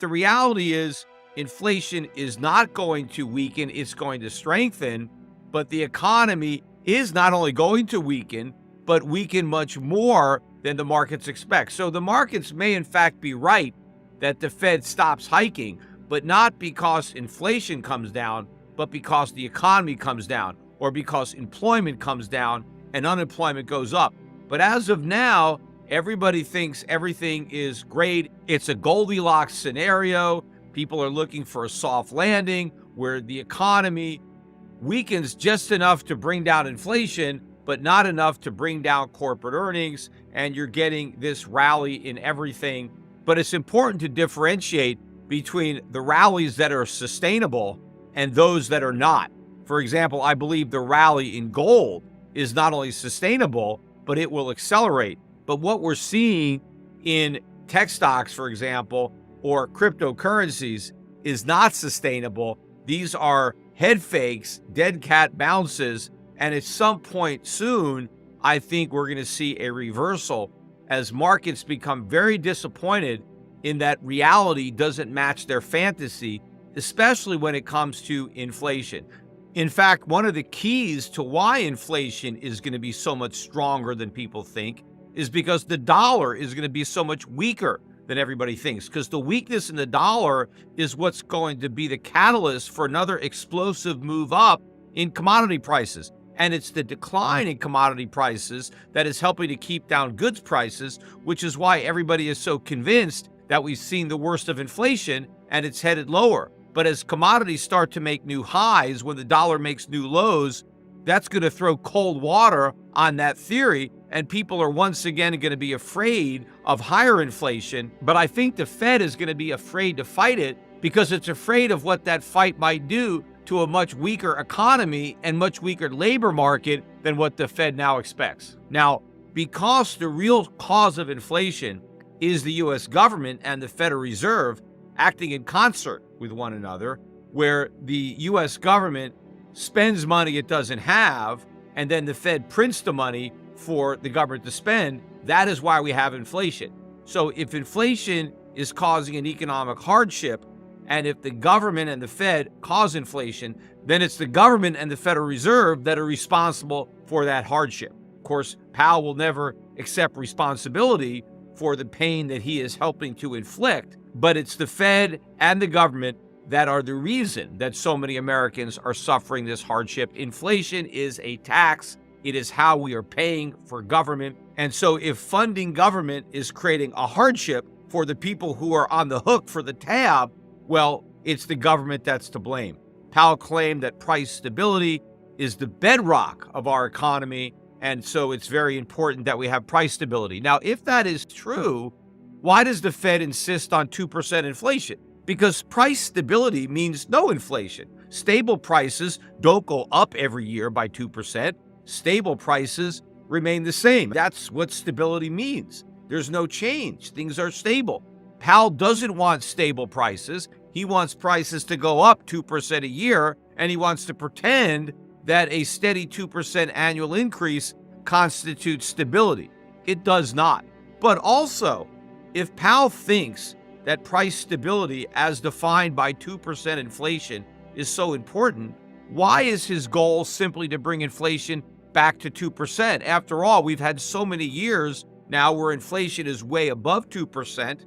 the reality is inflation is not going to weaken, it's going to strengthen, but the economy is not only going to weaken, but weaken much more than the markets expect. So the markets may in fact be right that the Fed stops hiking, but not because inflation comes down, but because the economy comes down, or because employment comes down and unemployment goes up. But as of now, everybody thinks everything is great. It's a Goldilocks scenario. People are looking for a soft landing where the economy weakens just enough to bring down inflation, but not enough to bring down corporate earnings, and you're getting this rally in everything. But it's important to differentiate between the rallies that are sustainable and those that are not. For example, I believe the rally in gold is not only sustainable, but it will accelerate. But what we're seeing in tech stocks, for example, or cryptocurrencies is not sustainable. These are head fakes, dead cat bounces, and at some point soon, I think we're going to see a reversal as markets become very disappointed in that reality doesn't match their fantasy, especially when it comes to inflation. In fact, one of the keys to why inflation is going to be so much stronger than people think is because the dollar is going to be so much weaker than everybody thinks, because the weakness in the dollar is what's going to be the catalyst for another explosive move up in commodity prices. And it's the decline in commodity prices that is helping to keep down goods prices, which is why everybody is so convinced that we've seen the worst of inflation and it's headed lower. But as commodities start to make new highs, when the dollar makes new lows, that's going to throw cold water on that theory, and people are once again going to be afraid of higher inflation. But I think the Fed is going to be afraid to fight it because it's afraid of what that fight might do to a much weaker economy and much weaker labor market than what the Fed now expects. Now, because the real cause of inflation is the U.S. government and the Federal Reserve acting in concert with one another, where the U.S. government spends money it doesn't have, and then the Fed prints the money for the government to spend, that is why we have inflation. So if inflation is causing an economic hardship, and if the government and the Fed cause inflation, then it's the government and the Federal Reserve that are responsible for that hardship. Of course, Powell will never accept responsibility for the pain that he is helping to inflict, but it's the Fed and the government that are the reason that so many Americans are suffering this hardship. Inflation is a tax. It is how we are paying for government. And so if funding government is creating a hardship for the people who are on the hook for the tab, well, it's the government that's to blame. Powell claimed that price stability is the bedrock of our economy, and so it's very important that we have price stability. Now, if that is true, why does the Fed insist on 2% inflation? Because price stability means no inflation. Stable prices don't go up every year by 2%. Stable prices remain the same. That's what stability means. There's no change. Things are stable. Powell doesn't want stable prices. He wants prices to go up 2% a year, and he wants to pretend that a steady 2% annual increase constitutes stability. It does not. But also, if Powell thinks that price stability as defined by 2% inflation is so important, why is his goal simply to bring inflation back to 2%? After all, we've had so many years now where inflation is way above 2%.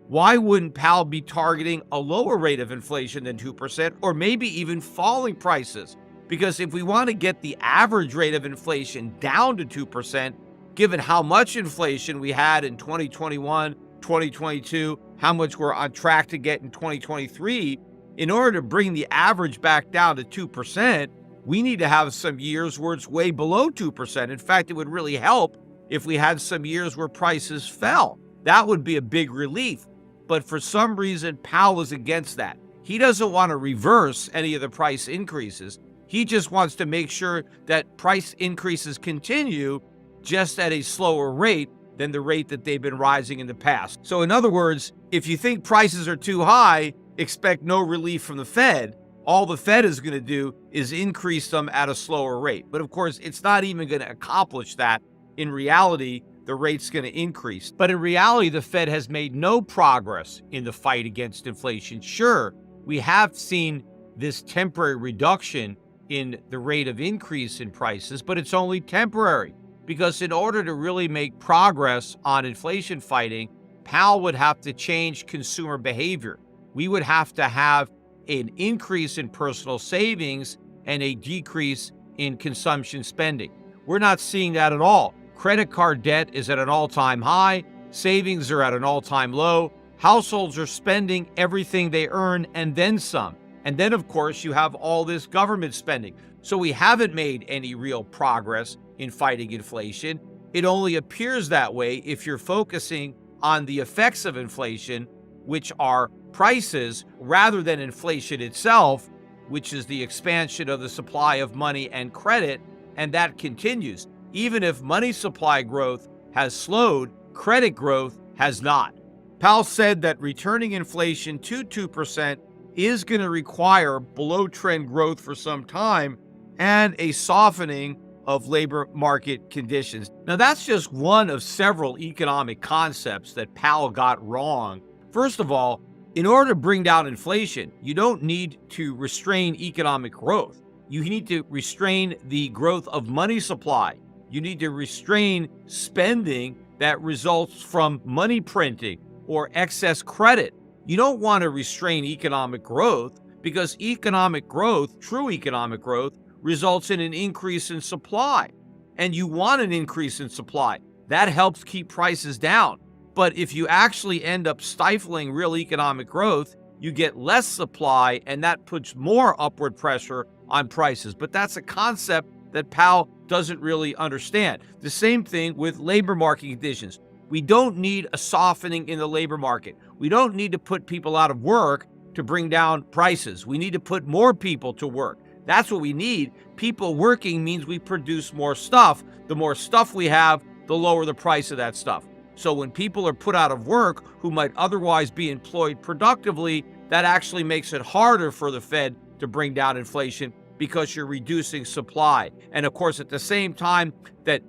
Why wouldn't Powell be targeting a lower rate of inflation than 2%, or maybe even falling prices? Because if we want to get the average rate of inflation down to 2%, given how much inflation we had in 2021, 2022, how much we're on track to get in 2023, in order to bring the average back down to 2%, we need to have some years where it's way below 2%. In fact, it would really help if we had some years where prices fell. That would be a big relief. But for some reason, Powell is against that. He doesn't want to reverse any of the price increases. He just wants to make sure that price increases continue just at a slower rate than the rate that they've been rising in the past. So in other words, if you think prices are too high, expect no relief from the Fed. All the Fed is going to do is increase them at a slower rate. But of course, it's not even going to accomplish that. In reality, the rate's going to increase. But in reality, the Fed has made no progress in the fight against inflation. Sure, we have seen this temporary reduction in the rate of increase in prices, but it's only temporary, because in order to really make progress on inflation fighting, Powell would have to change consumer behavior. We would have to have an increase in personal savings and a decrease in consumption spending. We're not seeing that at all. Credit card debt is at an all-time high. Savings are at an all-time low. Households are spending everything they earn and then some. And then, of course, you have all this government spending. So we haven't made any real progress in fighting inflation. It only appears that way if you're focusing on the effects of inflation, which are prices, rather than inflation itself, which is the expansion of the supply of money and credit, and that continues. Even if money supply growth has slowed, credit growth has not. Powell said that returning inflation to 2% is going to require below-trend growth for some time and a softening of labor market conditions. Now, that's just one of several economic concepts that Powell got wrong. First of all, in order to bring down inflation, you don't need to restrain economic growth. You need to restrain the growth of money supply. You need to restrain spending that results from money printing or excess credit. You don't want to restrain economic growth, because economic growth, true economic growth, results in an increase in supply. And you want an increase in supply. That helps keep prices down. But if you actually end up stifling real economic growth, you get less supply, and that puts more upward pressure on prices. But that's a concept that Powell doesn't really understand. The same thing with labor market conditions. We don't need a softening in the labor market. We don't need to put people out of work to bring down prices. We need to put more people to work. That's what we need. People working means we produce more stuff. The more stuff we have, the lower the price of that stuff. So when people are put out of work who might otherwise be employed productively, that actually makes it harder for the Fed to bring down inflation, because you're reducing supply. And of course, at the same time that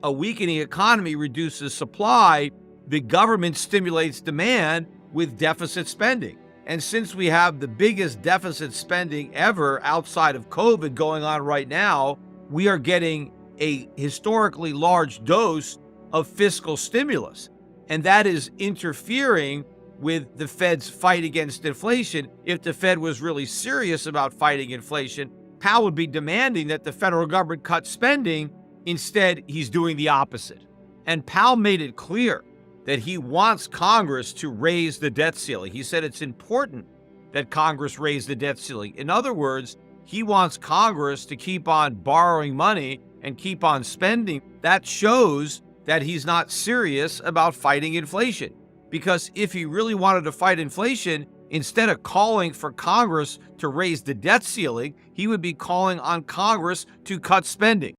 a weakening economy reduces supply, the government stimulates demand with deficit spending. And since we have the biggest deficit spending ever outside of COVID going on right now, we are getting a historically large dose of fiscal stimulus. And that is interfering with the Fed's fight against inflation. If the Fed was really serious about fighting inflation, Powell would be demanding that the federal government cut spending. Instead, he's doing the opposite. And Powell made it clear that he wants Congress to raise the debt ceiling. He said it's important that Congress raise the debt ceiling. In other words, he wants Congress to keep on borrowing money and keep on spending. That shows that he's not serious about fighting inflation. Because if he really wanted to fight inflation, instead of calling for Congress to raise the debt ceiling, he would be calling on Congress to cut spending.